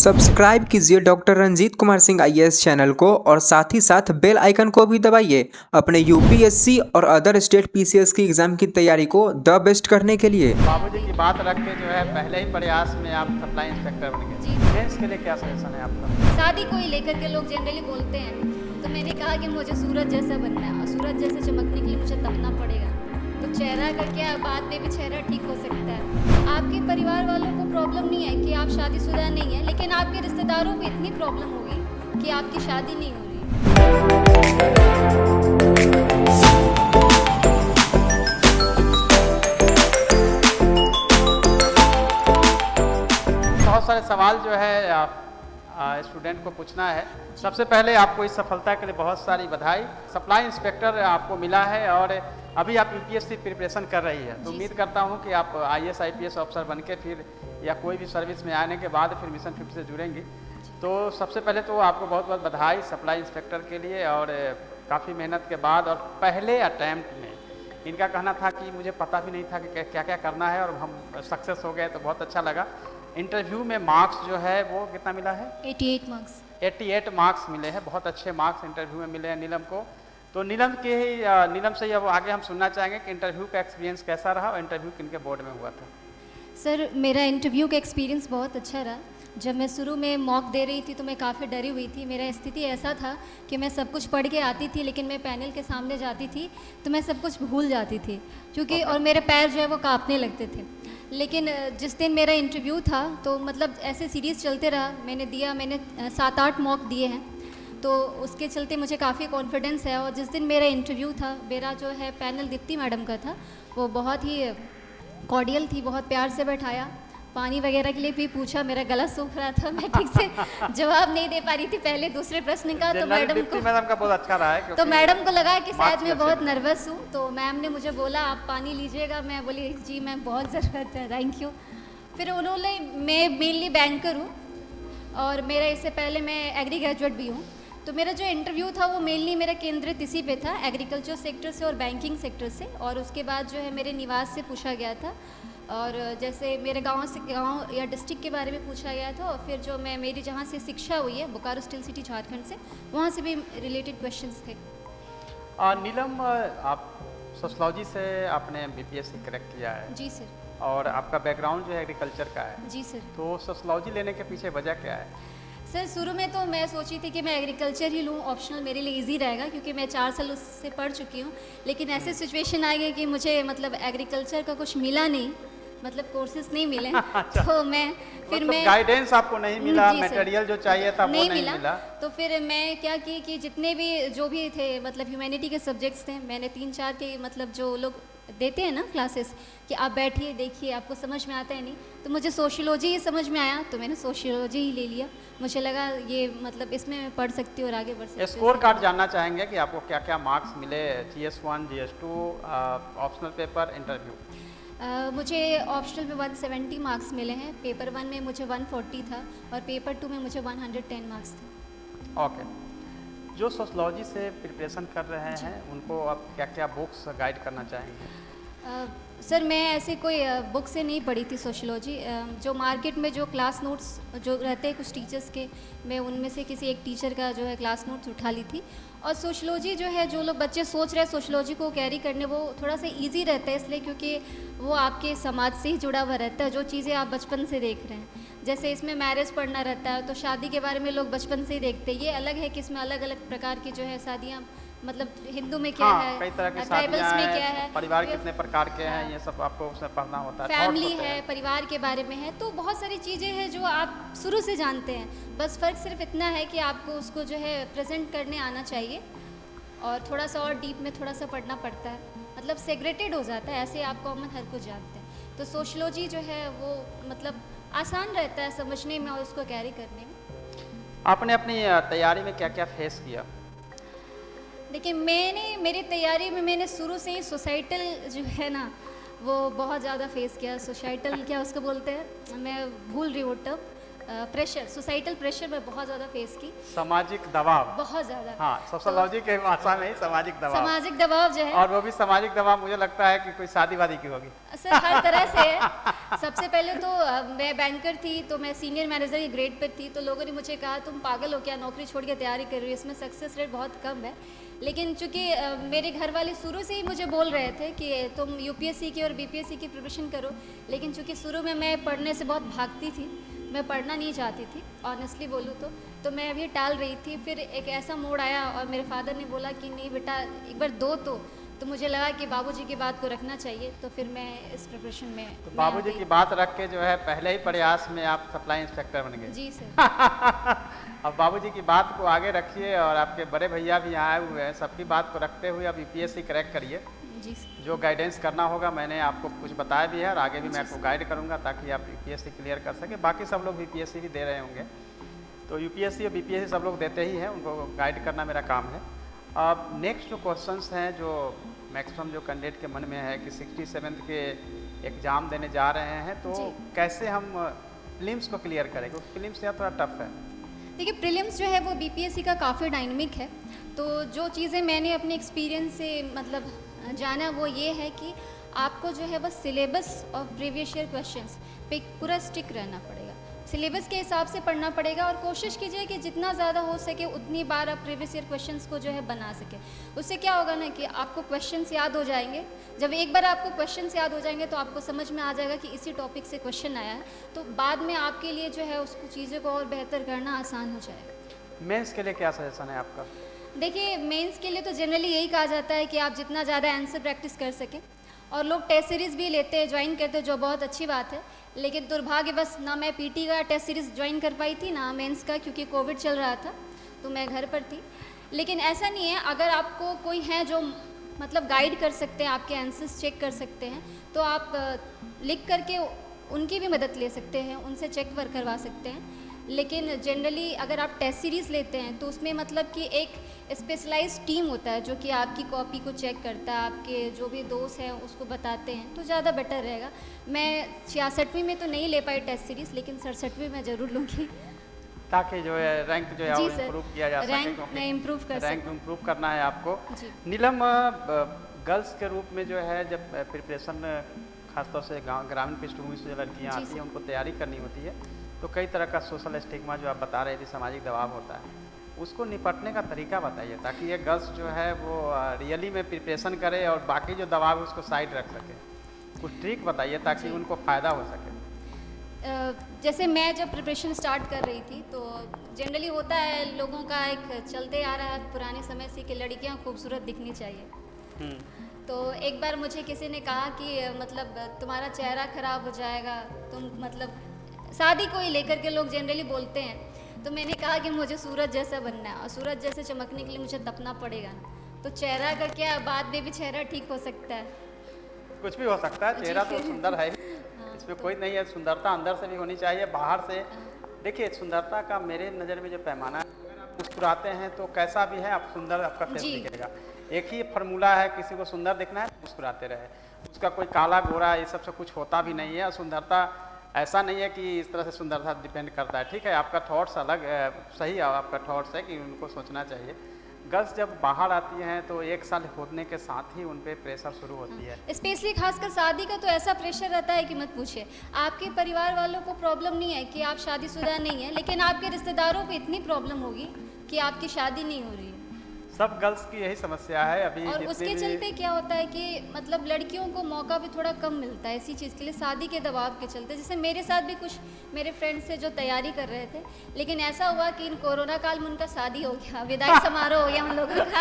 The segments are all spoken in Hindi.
सब्सक्राइब कीजिए doctor Ranjeet Kumar Singh IAS channel को और साथ ही साथ बेल आइकन को भी दबाइए अपने यूपीएससी और अदर स्टेट पीसीएस की एग्जाम की तैयारी को द बेस्ट करने के लिए। बाबूजी की बात रख के जो है पहले ही प्रयास में आप सप्लाई इंस्पेक्टर बन गए। जी। जेंट्स के लिए क्या सजेशन है आपका? शादी को ही लेकर के लोग जनरली बोलते हैं, तो मैंने कहा कि मुझे सूरज जैसा बनना है और सूरज जैसे चमकने के लिए मुझे तपना पड़ेगा। तो चेहरा का क्या, बाद में भी चेहरा ठीक हो सकता है। आपके परिवार वालों को प्रॉब्लम नहीं है कि आप शादीशुदा नहीं है, लेकिन आपके रिश्तेदारों को इतनी प्रॉब्लम होगी कि आपकी शादी नहीं हो रही। बहुत सारे सवाल जो है स्टूडेंट को पूछना है। सबसे पहले आपको इस सफलता के लिए बहुत सारी बधाई। सप्लाई इंस्पेक्टर आपको मिला है और अभी आप यूपीएससी प्रिपरेशन कर रही है, तो उम्मीद करता हूं कि आप आईएएस आईपीएस ऑफिसर बन के फिर या कोई भी सर्विस में आने के बाद फिर मिशन 50 से जुड़ेंगी। तो सबसे पहले तो आपको बहुत बहुत बधाई सप्लाई इंस्पेक्टर के लिए। और काफ़ी मेहनत के बाद और पहले अटैम्प्ट में इनका कहना था कि मुझे पता भी नहीं था कि क्या क्या करना है और हम सक्सेस हो गए, तो बहुत अच्छा लगा। इंटरव्यू में मार्क्स जो है वो कितना मिला है? 88 मार्क्स। 88 मार्क्स मिले हैं, बहुत अच्छे मार्क्स इंटरव्यू में मिले हैं नीलम को। तो नीलम से अब आगे हम सुनना चाहेंगे कि इंटरव्यू का एक्सपीरियंस कैसा रहा और इंटरव्यू किनके बोर्ड में हुआ था? सर, मेरा इंटरव्यू का एक्सपीरियंस बहुत अच्छा रहा। जब मैं शुरू में मॉक दे रही थी तो मैं काफ़ी डरी हुई थी। मेरा स्थिति ऐसा था कि मैं सब कुछ पढ़ के आती थी, लेकिन मैं पैनल के सामने जाती थी तो मैं सब कुछ भूल जाती थी, क्योंकि और मेरे पैर जो है वो कांपने लगते थे। लेकिन जिस दिन मेरा इंटरव्यू था तो मतलब ऐसे सीरीज़ चलते रहा। मैंने 7-8 मॉक दिए हैं, तो उसके चलते मुझे काफ़ी कॉन्फिडेंस है। और जिस दिन मेरा इंटरव्यू था, मेरा जो है पैनल दीप्ति मैडम का था, वो बहुत ही कॉर्डियल थी, बहुत प्यार से बैठाया, पानी वगैरह के लिए भी पूछा। मेरा गला सूख रहा था, मैं ठीक से जवाब नहीं दे पा रही थी पहले दूसरे प्रश्न का। तो मैडम का बहुत अच्छा रहा है, तो मैडम को लगा कि शायद मैं बहुत नर्वस हूँ, तो मैम ने मुझे बोला आप पानी लीजिएगा। मैं बोली जी मैम बहुत ज़रूरत है, थैंक यू। फिर उन्होंने, मैं मेनली बैंकर हूँ और मेरा इससे पहले मैं एग्री ग्रेजुएट भी हूँ, तो मेरा जो इंटरव्यू था वो मेनली मेरा केंद्रित इसी पे था, एग्रीकल्चर सेक्टर से और बैंकिंग सेक्टर से। और उसके बाद जो है मेरे निवास से पूछा गया था, और जैसे मेरे गांव या डिस्ट्रिक्ट के बारे में पूछा गया था। और फिर जो मेरी जहाँ से शिक्षा हुई है, बोकारो स्टील सिटी झारखंड से, वहाँ से भी रिलेटेड क्वेश्चंस थे। नीलम, आप सोशलॉजी से आपने बीपीएससी क्रैक किया है? जी सर। और आपका बैकग्राउंड जो है एग्रीकल्चर का है? जी सर। तो सोशलॉजी लेने के पीछे वजह क्या है? सर, शुरू में तो मैं सोची थी कि मैं एग्रीकल्चर ही लूँ, ऑप्शनल मेरे लिए इजी रहेगा, क्योंकि मैं 4 साल उससे पढ़ चुकी हूँ। लेकिन ऐसे सिचुएशन आ गई कि मुझे मतलब एग्रीकल्चर का कुछ मिला नहीं, मतलब कोर्सेज नहीं मिले। अच्छा। तो मैं फिर मतलब मैं गाइडेंस आपको नहीं मिला, जी सर। मटेरियल जो चाहिए था वो नहीं मिला। तो फिर मैं क्या की कि जितने भी जो भी थे मतलब ह्यूमैनिटी के सब्जेक्ट्स थे, मैंने 3-4 के मतलब जो लोग देते हैं ना क्लासेस कि आप बैठिए देखिए आपको समझ में आता है नहीं, तो मुझे सोशियोलॉजी ही समझ में आया, तो मैंने सोशियोलॉजी ही ले लिया। मुझे लगा ये मतलब इसमें मैं पढ़ सकती हूँ और आगे बढ़ सकती हूँ। स्कोर कार्ड जानना चाहेंगे कि आपको क्या क्या मार्क्स मिले, GS1 GS2, optional paper, interview? मुझे ऑप्शनल में 170 मार्क्स मिले हैं, पेपर 1 में मुझे 140 था और पेपर 2 में मुझे 110 मार्क्स थे। ओके। जो सोशलॉजी से प्रिपरेशन कर रहे हैं उनको आप क्या क्या बुक्स गाइड करना चाहेंगे? सर, मैं ऐसे कोई बुक से नहीं पढ़ी थी सोशियोलॉजी। जो मार्केट में जो क्लास नोट्स जो रहते हैं कुछ टीचर्स के, मैं उनमें से किसी एक टीचर का जो है क्लास नोट्स उठा ली थी। और सोशियोलॉजी जो है, जो लोग बच्चे सोच रहे हैं सोशियोलॉजी को कैरी करने, वो थोड़ा सा इजी रहता है, इसलिए क्योंकि वो आपके समाज से ही जुड़ा हुआ रहता है, जो चीज़ें आप बचपन से देख रहे हैं। जैसे इसमें मैरिज पढ़ना रहता है, तो शादी के बारे में लोग बचपन से ही देखते हैं। ये अलग है कि इसमें अलग अलग प्रकार की जो है शादियाँ, मतलब हिंदू में क्या है, कई तरह की ट्राइबल्स में क्या है, परिवार कितने प्रकार के हैं, ये सब आपको उसमें पढ़ना होता है। फैमिली है, परिवार के बारे में है, तो बहुत सारी चीज़ें हैं जो आप शुरू से जानते हैं। बस फ़र्क सिर्फ इतना है कि आपको उसको जो है प्रेजेंट करने आना चाहिए, और थोड़ा सा और डीप में थोड़ा सा पढ़ना पड़ता है, मतलब सेग्रेटेड हो जाता है, ऐसे आप कॉमन हर कुछ जानते हैं। तो सोशियोलॉजी जो है वो मतलब आसान रहता है समझने में और उसको कैरी करने में। आपने अपनी तैयारी में क्या क्या फेस किया? देखिए, मेरी तैयारी में मैंने शुरू से ही सोसाइटल जो है ना वो बहुत ज़्यादा फेस किया। सोसाइटल क्या उसको बोलते हैं, मैं भूल रही हूँ टर्म, प्रेशर, सोसाइटल प्रेशर मैं बहुत ज़्यादा फेस की, सामाजिक दबाव। बहुत ज़्यादा। हाँ, सोशियोलॉजी के भाषा में ही सामाजिक दबाव। सामाजिक दबाव जो है, और वो भी सामाजिक दबाव मुझे लगता है कि कोई शादी वादी की होगी। सर हर तरह से है। सबसे पहले तो मैं बैंकर थी, तो मैं सीनियर मैनेजर की ग्रेड पर थी, तो लोगों ने मुझे कहा तुम पागल हो क्या, नौकरी छोड़ के तैयारी कर रही हो, इसमें सक्सेस रेट बहुत कम है। लेकिन चूंकि मेरे घर वाले शुरू से ही मुझे बोल रहे थे कि तुम यूपीएससी की और बीपीएससी की प्रिपरेशन करो, लेकिन चूंकि शुरू में मैं पढ़ने से बहुत भागती थी, मैं पढ़ना नहीं चाहती थी ऑनेस्टली बोलूँ तो मैं अभी टाल रही थी। फिर एक ऐसा मोड़ आया और मेरे फादर ने बोला कि नहीं बेटा एक बार दो तो मुझे लगा कि बाबूजी की बात को रखना चाहिए, तो फिर मैं इस प्रिपरेशन में तो बाबूजी की बात रख के जो है पहले ही प्रयास में आप सप्लाई इंस्पेक्टर बन गए। जी सर। अब बाबूजी की बात को आगे रखिए और आपके बड़े भैया भी यहाँ आए हुए हैं, सबकी बात को रखते हुए अब यूपीएससी क्रैक करिए। जी सर। जो गाइडेंस करना होगा मैंने आपको कुछ बताया भी है और आगे भी मैं आपको गाइड करूँगा ताकि आप यूपीएससी क्लियर कर सकें। बाकी सब लोग बीपीएससी भी दे रहे होंगे, तो यूपीएससी और बीपीएससी सब लोग देते ही हैं, उनको गाइड करना मेरा काम है। अब नेक्स्ट जो क्वेश्चंस हैं जो मैक्सिमम जो कैंडिडेट के मन में है कि 67th के एग्ज़ाम देने जा रहे हैं, तो कैसे हम प्रीलिम्स को क्लियर करेंगे? प्रीलिम्स यहाँ थोड़ा टफ है। देखिए प्रीलिम्स जो है वो बीपीएससी का काफ़ी डायनामिक है, तो जो चीज़ें मैंने अपने एक्सपीरियंस से मतलब जाना वो ये है कि आपको जो है बस सिलेबस और प्रीवियस ईयर क्वेश्चंस पे पूरा स्टिक रहना पड़ेगा, सिलेबस के हिसाब से पढ़ना पड़ेगा और कोशिश कीजिए कि जितना ज़्यादा हो सके उतनी बार आप प्रीवियस ईयर क्वेश्चंस को जो है बना सके। उससे क्या होगा ना कि आपको क्वेश्चंस याद हो जाएंगे। जब एक बार आपको क्वेश्चंस याद हो जाएंगे तो आपको समझ में आ जाएगा कि इसी टॉपिक से क्वेश्चन आया है, तो बाद में आपके लिए जो है उसको चीज़ों को और बेहतर करना आसान हो जाएगा। मेंस के लिए क्या सजेशन है आपका? देखिए मेंस के लिए तो जनरली यही कहा जाता है कि आप जितना ज़्यादा आंसर प्रैक्टिस कर सकें, और लोग टेस्ट सीरीज़ भी लेते हैं, ज्वाइन करते हैं, जो बहुत अच्छी बात है। लेकिन दुर्भाग्यवश ना मैं पीटी का टेस्ट सीरीज़ ज्वाइन कर पाई थी ना मेंस का, क्योंकि कोविड चल रहा था तो मैं घर पर थी। लेकिन ऐसा नहीं है, अगर आपको कोई है जो मतलब गाइड कर सकते हैं, आपके आंसर्स चेक कर सकते हैं, तो आप लिख करके उनकी भी मदद ले सकते हैं, उनसे चेक वर्क करवा सकते हैं। लेकिन जनरली अगर आप टेस्ट सीरीज़ लेते हैं तो उसमें मतलब कि एक स्पेशलाइज्ड टीम होता है जो कि आपकी कॉपी को चेक करता है, आपके जो भी दोस्त हैं उसको बताते हैं, तो ज़्यादा बेटर रहेगा। मैं 66वीं में तो नहीं ले पाई टेस्ट सीरीज़, लेकिन 67वीं में ज़रूर लूँगी, ताकि जो है रैंक जो है जी और सर, इम्प्रूव किया जा सके, रैंक क्योंकि मैं इम्प्रूव कर रैंक सकूँ। इम्प्रूव करना है आपको। जी। नीलम, गर्ल्स के रूप में जो है जब प्रिपरेशन खासतौर से गाँव ग्रामीण पृष्ठभूमि से जो लड़कियाँ जी आती हैं सर। उनको तैयारी करनी होती है, तो कई तरह का सोशल स्टिग्मा जो आप बता रहे थे, सामाजिक दबाव होता है, उसको निपटने का तरीका बताइए ताकि ये गर्ल्स जो है वो रियली में प्रिपरेशन करे और बाकी जो दबाव है उसको साइड रख सके। कुछ ट्रिक बताइए ताकि उनको फ़ायदा हो सके। जैसे मैं जब प्रिपरेशन स्टार्ट कर रही थी तो जनरली होता है लोगों का एक चलते आ रहा है पुराने समय से कि लड़कियां खूबसूरत दिखनी चाहिए। तो एक बार मुझे किसी ने कहा कि मतलब तुम्हारा चेहरा खराब हो जाएगा, तुम मतलब शादी को ही लेकर के लोग जनरली बोलते हैं, तो मैंने कहा कि मुझे सूरज जैसा बनना है और सूरज जैसे चमकने के लिए मुझे तपना पड़ेगा। तो चेहरा का क्या, बाद में भी चेहरा ठीक हो सकता है, कुछ भी हो सकता है, चेहरा तो सुंदर है, इसमें कोई नहीं है। सुंदरता अंदर से भी होनी चाहिए, बाहर से। देखिए सुंदरता का मेरे नज़र में जो पैमाना है, अगर आप मुस्कुराते हैं तो कैसा भी है आप सुंदर, आपका फेस दिखेगा। एक ही फार्मूला है, किसी को सुंदर दिखना है मुस्कुराते रहे, उसका कोई काला गोरा ये सब से कुछ होता भी नहीं है। और सुंदरता ऐसा नहीं है कि इस तरह से सुंदरता डिपेंड करता है, ठीक है, आपका थॉट्स अलग सही है, आपका थॉट्स है कि उनको सोचना चाहिए। गर्ल्स जब बाहर आती हैं तो 1 साल होने के साथ ही उन पे प्रेशर शुरू होती है। स्पेशली खासकर शादी का तो ऐसा प्रेशर रहता है कि मत पूछिए। आपके परिवार वालों को प्रॉब्लम नहीं है कि आप शादीशुदा नहीं है, लेकिन आपके रिश्तेदारों को इतनी प्रॉब्लम होगी कि आपकी शादी नहीं हो रही है। सब गर्ल्स की यही समस्या है अभी। और उसके चलते क्या होता है कि मतलब लड़कियों को मौका भी थोड़ा कम मिलता है इसी चीज़ के लिए, शादी के दबाव के चलते। जैसे मेरे साथ भी कुछ मेरे फ्रेंड्स थे जो तैयारी कर रहे थे, लेकिन ऐसा हुआ कि इन कोरोना काल में उनका शादी हो गया, विदाई समारोह हो गया हम लोगों का।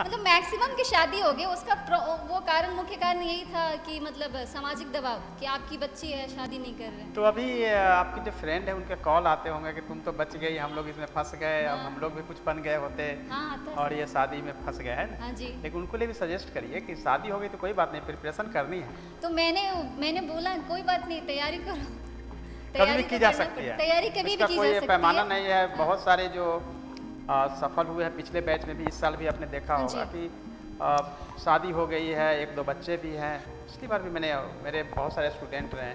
मतलब मैक्सिमम की शादी हो गई। उसका वो कारण, मुख्य कारण यही था कि मतलब सामाजिक दबाव कि आपकी बच्ची है, शादी नहीं कर रहे। तो अभी आपकी जो फ्रेंड है उनके कॉल आते होंगे कि तुम तो बच गई, हम लोग इसमें फंस गए, अब हम लोग भी कुछ बन गए होते, हाँ, और ये शादी में फंस गए हैं। हाँ जी। लेकिन उनको लिए भी सजेस्ट करिए कि शादी हो गई तो कोई बात नहीं, प्रिपरेशन करनी है। तो मैंने बोला कोई बात नहीं, तैयारी करो, कभी भी की जा सकती है, तैयारी कभी भी की जा सकती है, कोई पैमाना नहीं है। बहुत सारे जो सफल हुए हैं पिछले बैच में भी, इस साल भी आपने देखा होगा कि शादी हो गई है, 1-2 बच्चे भी हैं। पिछली बार भी मेरे बहुत सारे स्टूडेंट रहे,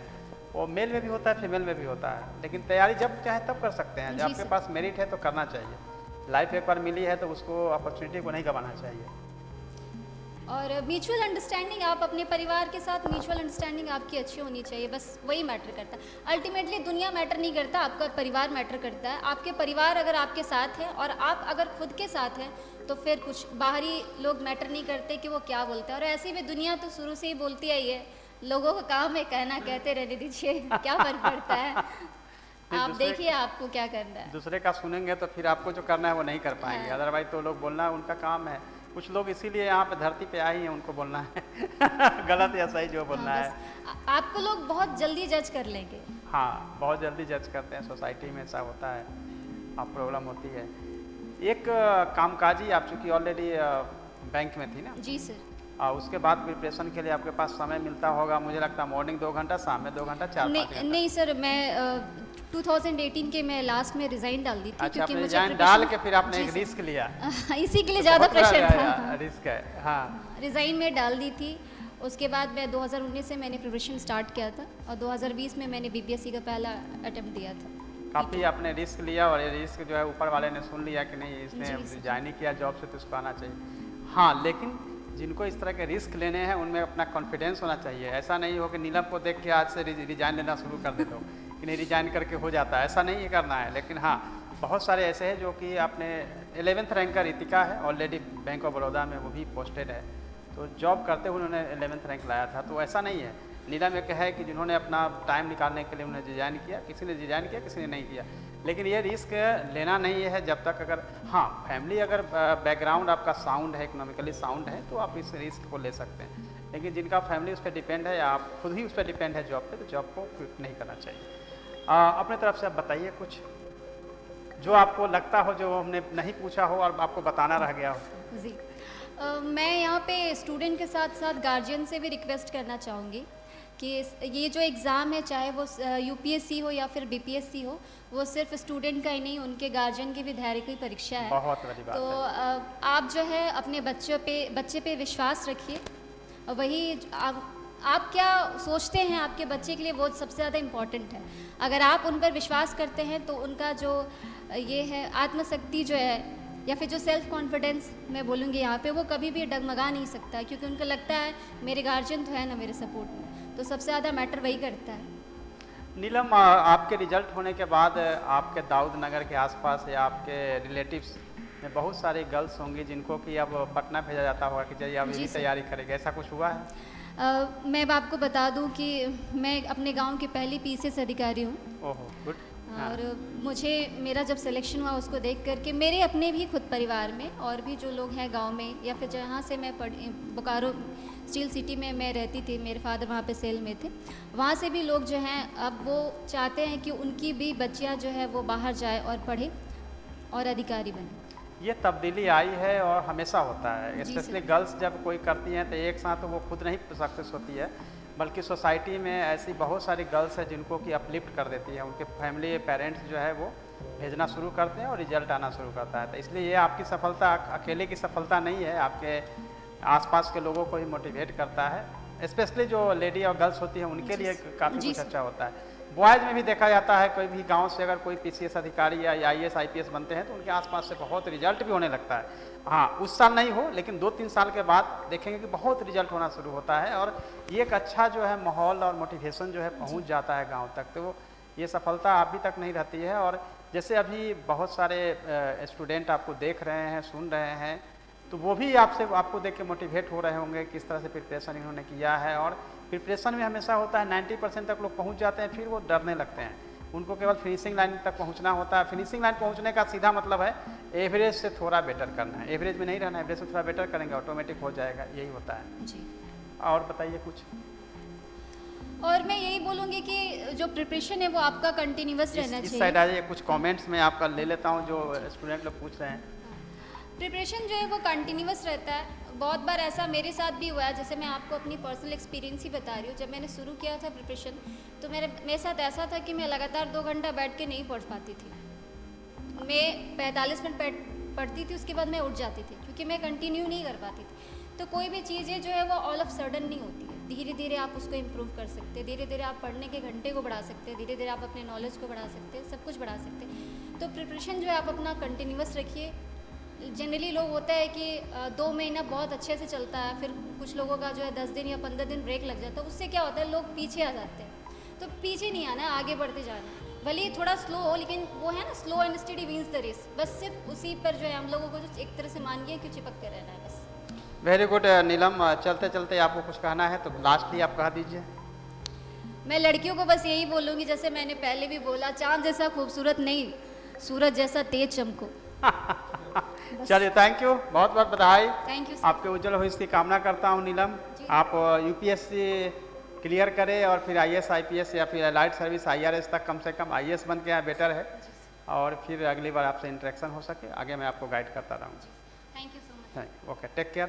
वो मेल में भी होता है, फीमेल में भी होता है, लेकिन तैयारी जब चाहे तब कर सकते हैं। जी जब आपके सर। पास मेरिट है तो करना चाहिए। लाइफ एक बार मिली है तो उसको, अपॉर्चुनिटी को नहीं गंवाना चाहिए। और म्यूचुअल अंडरस्टैंडिंग, आप अपने परिवार के साथ म्यूचुअल अंडरस्टैंडिंग आपकी अच्छी होनी चाहिए, बस वही मैटर करता है। अल्टीमेटली दुनिया मैटर नहीं करता, आपका परिवार मैटर करता है। आपके परिवार अगर आपके साथ है और आप अगर खुद के साथ हैं तो फिर कुछ बाहरी लोग मैटर नहीं करते कि वो क्या बोलते हैं। और ऐसे भी दुनिया तो शुरू से ही बोलती आई है, लोगों का काम है कहना, कहते रहने दीजिए, क्या फर्क पड़ता है। आप देखिए आपको क्या करना है। दूसरे का सुनेंगे तो फिर आपको जो करना है वो नहीं कर पाएंगे। हाँ। अदरवाइज तो लोग बोलना उनका काम है। कुछ लोग इसीलिए यहाँ पे धरती पे आए ही हैं, उनको बोलना है गलत या सही जो बोलना हाँ, है। बस आपको लोग बहुत जल्दी जज कर लेंगे। हाँ, बहुत जल्दी जज करते हैं, सोसाइटी में ऐसा होता है, आप प्रॉब्लम होती है। एक कामकाजी, आप चूँकि ऑलरेडी बैंक में थी ना, जी सर। उसके बाद प्रिपरेशन के लिए आपके पास समय मिलता होगा, मुझे लगता है मॉर्निंग 2 घंटा, शाम में 2 घंटा, 4-5 नहीं घंटा। नहीं सर, मैं 2018 के मैं लास्ट में रिज़ाइन डाल दी थी अच्छा, क्योंकि आपने मुझे रिजाइन डाल के प्रिपरेशन, फिर आपने जी एक सर। रिस्क लिया। इसी के लिए ज़्यादा प्रेशर था। रिस्क है, हाँ। रिज़ाइन में डाल दी थी। उसके बाद मैं 2019 से मैंने प्रिपरेशन स्टार्ट किया था और 2020 में मैंने बीपीएससी का पहला अटेम्प्ट दिया था। काफ़ी आपने रिस्क लिया और ये रिस्क जो है ऊपर वाले ने सुन लिया कि नहीं, इसने जी, सर। रिजाइन ही किया जॉब से तो इसको आना चाहिए। हाँ, लेकिन जिनको इस तरह के रिस्क लेने हैं उनमें अपना कॉन्फिडेंस होना चाहिए। ऐसा नहीं हो कि नीलम को देख के आज से रिजाइन लेना शुरू कर दे दो कि नहीं रिजाइन करके हो जाता है, ऐसा नहीं ये करना है। लेकिन हाँ, बहुत सारे ऐसे हैं जो कि आपने 11th रैंक का रितिका है, ऑलरेडी बैंक ऑफ बड़ौदा में वो भी पोस्टेड है, तो जॉब करते हुए उन्होंने 11th रैंक लाया था। तो ऐसा नहीं है। नीलम एक है कि जिन्होंने अपना टाइम निकालने के लिए उन्होंने डिजाइन किया, किसी ने डिजाइन किया, किसी ने नहीं किया। लेकिन ये रिस्क लेना नहीं है जब तक अगर, हाँ, फैमिली अगर बैकग्राउंड आपका साउंड है, इकोनॉमिकली साउंड है, तो आप इस रिस्क को ले सकते हैं। लेकिन जिनका फैमिली उस पर डिपेंड है या आप खुद ही उस पर डिपेंड है जॉब पे, तो जॉब को क्विट नहीं करना चाहिए। अपने तरफ से आप बताइए कुछ जो आपको लगता हो, जो हमने नहीं पूछा हो और आपको बताना रह गया हो। जी, मैं यहाँ पे स्टूडेंट के साथ साथ गार्जियन से भी रिक्वेस्ट करना चाहूँगी कि ये जो एग्ज़ाम है, चाहे वो यूपीएससी हो या फिर बीपीएससी हो, वो सिर्फ स्टूडेंट का ही नहीं, उनके गार्जियन की भी धैर्य की परीक्षा है। बहुत बड़ी बात तो है। आप जो है अपने बच्चे पे विश्वास रखिए। वही आप क्या सोचते हैं आपके बच्चे के लिए, वो सबसे ज़्यादा इम्पॉर्टेंट है। अगर आप उन पर विश्वास करते हैं तो उनका जो ये है आत्मशक्ति जो है, या फिर जो सेल्फ कॉन्फिडेंस मैं बोलूँगी यहाँ पे, वो कभी भी डगमगा नहीं सकता, क्योंकि उनको लगता है मेरे गार्जियन तो है ना मेरे सपोर्ट में। तो सबसे ज़्यादा मैटर वही करता है। नीलम, आपके रिजल्ट होने के बाद आपके दाऊद नगर के आसपास या आपके रिलेटिव्स में बहुत सारी गर्ल्स होंगी जिनको कि अब पटना भेजा जाता होगा कि जाइए अब जी यही सर। तैयारी करेंगे, ऐसा कुछ हुआ है? मैं अब आपको बता दूं कि मैं अपने गांव की पहली पीसीएस अधिकारी हूं। ओहो, गुड। और मुझे मेरा जब सिलेक्शन हुआ उसको देख करके मेरे अपने भी खुद परिवार में और भी जो लोग हैं गांव में, या फिर जहाँ से मैं बोकारो स्टील सिटी में मैं रहती थी, मेरे फादर वहाँ पे सेल में थे, वहाँ से भी लोग जो हैं अब वो चाहते हैं कि उनकी भी बच्चियाँ जो है वो बाहर जाए और पढ़े और अधिकारी बने। ये तब्दीली आई है और हमेशा होता है, जी स्पेशली सर। गर्ल्स जब कोई करती हैं तो एक साथ वो खुद नहीं सक्सेस होती है, बल्कि सोसाइटी में ऐसी बहुत सारी गर्ल्स हैं जिनको कि अपलिफ्ट कर देती है। उनके फैमिली पेरेंट्स जो है वो भेजना शुरू करते हैं और रिजल्ट आना शुरू करता है। तो इसलिए ये आपकी सफलता अकेले की सफलता नहीं है, आपके आसपास के लोगों को ही मोटिवेट करता है। स्पेशली जो लेडी और गर्ल्स होती हैं उनके लिए काफ़ी जी कुछ सर। अच्छा होता है। बॉयज़ में भी देखा जाता है, कोई भी गांव से अगर कोई पीसीएस अधिकारी या आईएएस आईपीएस बनते हैं तो उनके आसपास से बहुत रिजल्ट भी होने लगता है। हाँ, उस साल नहीं हो, लेकिन 2-3 साल के बाद देखेंगे कि बहुत रिजल्ट होना शुरू होता है और ये एक अच्छा जो है माहौल और मोटिवेशन जो है पहुंच जाता है गांव तक। तो ये सफलता अभी तक नहीं रहती है। और जैसे अभी बहुत सारे स्टूडेंट आपको देख रहे हैं, सुन रहे हैं, तो वो भी आपको देख के मोटिवेट हो रहे होंगे किस तरह से प्रिपरेशन इन्होंने किया है। और प्रिपरेशन में हमेशा होता है 90% तक लोग पहुंच जाते हैं, फिर वो डरने लगते हैं। उनको केवल फिनिशिंग लाइन तक पहुंचना होता है। फिनिशिंग लाइन पहुंचने का सीधा मतलब है एवरेज से थोड़ा बेटर करना है, एवरेज में नहीं रहना, एवरेज से थोड़ा बेटर करेंगे ऑटोमेटिक हो जाएगा, यही होता है। जी, और बताइए कुछ। और मैं यही बोलूँगी कि जो प्रिपरेशन है वो आपका कंटिन्यूअस रहना इस चाहिए। साइड आ जाइए, कुछ कमेंट्स में आपका ले लेता हूँ जो स्टूडेंट लोग पूछ रहे हैं। प्रिपरेशन जो है वो कंटिन्यूअस रहता है। बहुत बार ऐसा मेरे साथ भी हुआ है, जैसे मैं आपको अपनी पर्सनल एक्सपीरियंस ही बता रही हूँ। जब मैंने शुरू किया था प्रिपरेशन, तो मेरे साथ ऐसा था कि मैं लगातार 2 घंटा बैठ के नहीं पढ़ पाती थी। मैं 45 मिनट पढ़ती थी, उसके बाद मैं उठ जाती थी, क्योंकि मैं कंटिन्यू नहीं कर पाती थी। तो कोई भी चीज़ें जो है वो ऑल ऑफ सडन नहीं होती है। धीरे धीरे आप उसको इम्प्रूव कर सकते हैं, धीरे धीरे आप पढ़ने के घंटे को बढ़ा सकते हैं, धीरे धीरे आप अपने नॉलेज को बढ़ा सकते हैं, सब कुछ बढ़ा सकते हैं। तो प्रिपरेशन जो है आप अपना कंटिन्यूस रखिए। जनरली लोग होता है कि 2 महीना बहुत अच्छे से चलता है, फिर कुछ लोगों का जो है 10 दिन या 15 दिन ब्रेक लग जाता है। उससे क्या होता है, लोग पीछे आ जाते हैं। तो पीछे नहीं आना है, आगे बढ़ते जाना है। भले ही थोड़ा स्लो हो, लेकिन वो है ना, slow and steady wins the race. बस सिर्फ उसी पर जो है हम लोगों को जो एक तरह से मान गए कि चिपकते रहना है बस। वेरी गुड नीलम, चलते चलते आपको कुछ कहना है तो लास्टली आप कह दीजिए। मैं लड़कियों को बस यही बोलूँगी, जैसे मैंने पहले भी बोला, चाँद जैसा खूबसूरत नहीं, सूरज जैसा तेज चमको। चलिए, थैंक यू, बहुत बहुत बधाई। Thank you sir. आपके उज्जवल भविष्य की कामना करता हूँ नीलम। आप यूपीएससी क्लियर करें और फिर आईएएस, आईपीएस या फिर एलाइड सर्विस आईआरएस तक कम से कम आईएएस बन के यहाँ बेटर है, और फिर अगली बार आपसे इंटरेक्शन हो सके, आगे मैं आपको गाइड करता रहूँगा। Thank you so much. Thank you, okay, take care.